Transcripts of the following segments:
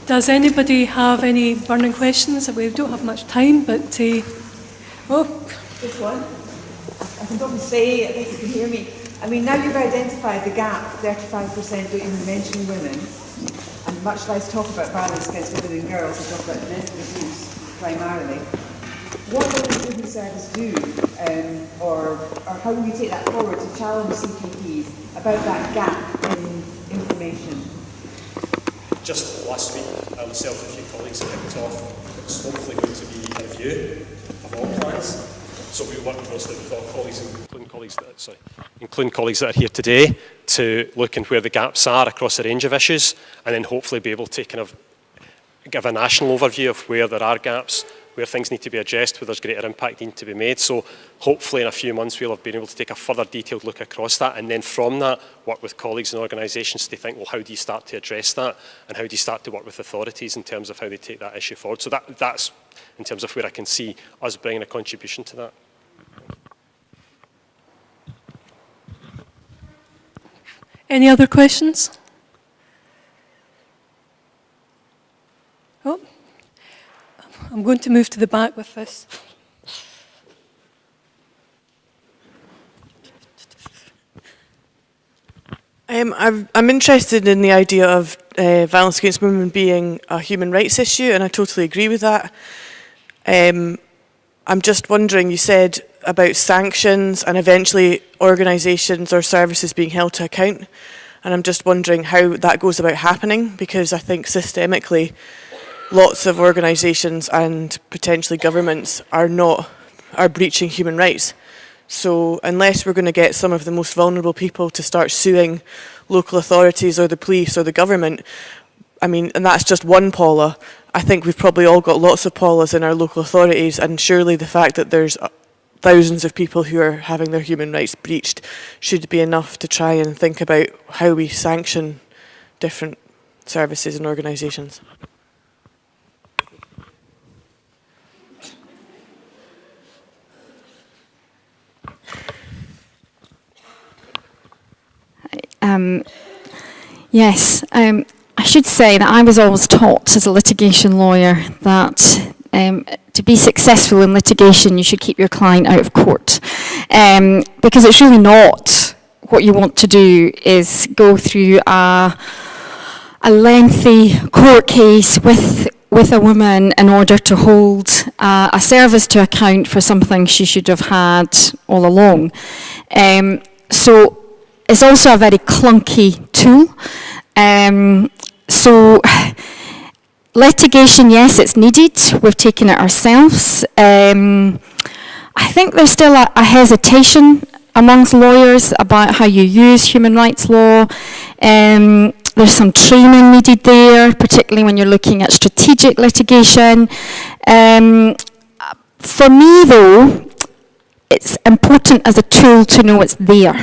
Does anybody have any burning questions? We don't have much time, but... Just one. I can probably say, I think you can hear me. I mean, now you've identified the gap, 35% don't even mention women, and much less talk about violence against women and girls, and talk about domestic abuse primarily. What will the civil service do, or how will you take that forward to challenge CPPs about that gap in information? Just last week, myself and a few colleagues kicked off what's hopefully going to be a review of all plans. So we work closely with all colleagues, including colleagues that are here today, to look in where the gaps are across a range of issues, and then hopefully be able to kind of give a national overview of where there are gaps, where things need to be addressed, where there's greater impact need to be made. So hopefully in a few months we'll have been able to take a further detailed look across that, and then from that work with colleagues and organisations to think, well, how do you start to address that, and how do you start to work with authorities in terms of how they take that issue forward. So that's in terms of where I can see us bringing a contribution to that. Any other questions? Oh, I'm going to move to the back with this. I'm interested in the idea of violence against women being a human rights issue, and I totally agree with that. I'm just wondering, you said about sanctions and eventually organisations or services being held to account, and I'm just wondering how that goes about happening, because I think systemically lots of organisations and potentially governments are breaching human rights. So unless we're going to get some of the most vulnerable people to start suing local authorities or the police or the government, I mean, and that's just one POLA. I think we've probably all got lots of POLAs in our local authorities, and surely the fact that there's thousands of people who are having their human rights breached should be enough to try and think about how we sanction different services and organisations. Yes, I should say that I was always taught as a litigation lawyer that to be successful in litigation you should keep your client out of court, because it's really not what you want to do is go through a lengthy court case with a woman in order to hold a service to account for something she should have had all along. So it's also a very clunky tool. So litigation, yes, it's needed. We've taken it ourselves. I think there's still a hesitation amongst lawyers about how you use human rights law. There's some training needed there, particularly when you're looking at strategic litigation. For me, though, it's important as a tool to know it's there.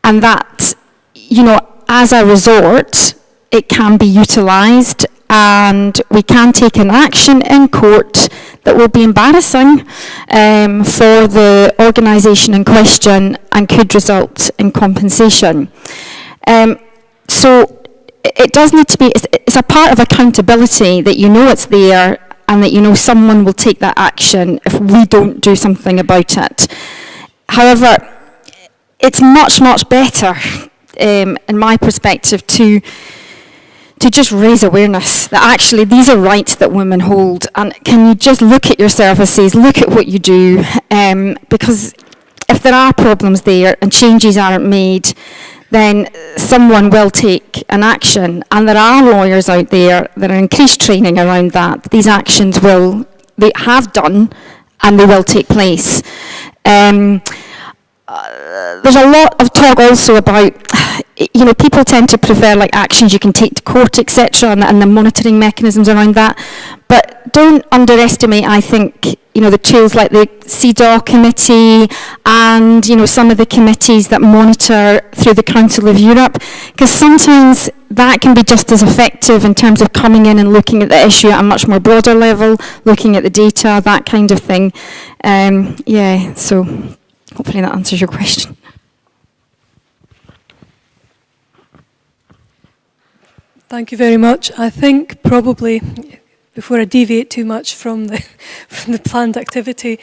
And that, you know, as a resort, it can be utilised, and we can take an action in court that will be embarrassing for the organisation in question and could result in compensation. So it does need to be, it's a part of accountability that you know it's there and that you know someone will take that action if we don't do something about it. However, it's much, much better, in my perspective, to just raise awareness that actually these are rights that women hold, and can you just look at your services, look at what you do, because if there are problems there and changes aren't made, then someone will take an action, and there are lawyers out there that are increased training around that. These actions they have done, and they will take place. There's a lot of talk also about, you know, people tend to prefer like actions you can take to court, etc., and the monitoring mechanisms around that. But don't underestimate, I think, you know, the tools like the CEDAW committee and, you know, some of the committees that monitor through the Council of Europe, because sometimes that can be just as effective in terms of coming in and looking at the issue at a much more broader level, looking at the data, that kind of thing. Yeah, so hopefully that answers your question. Thank you very much. I think probably, before I deviate too much from the planned activity,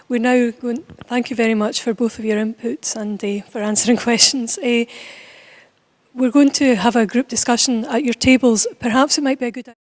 we're now going. Thank you very much for both of your inputs and for answering questions. We're going to have a group discussion at your tables. Perhaps it might be a good idea.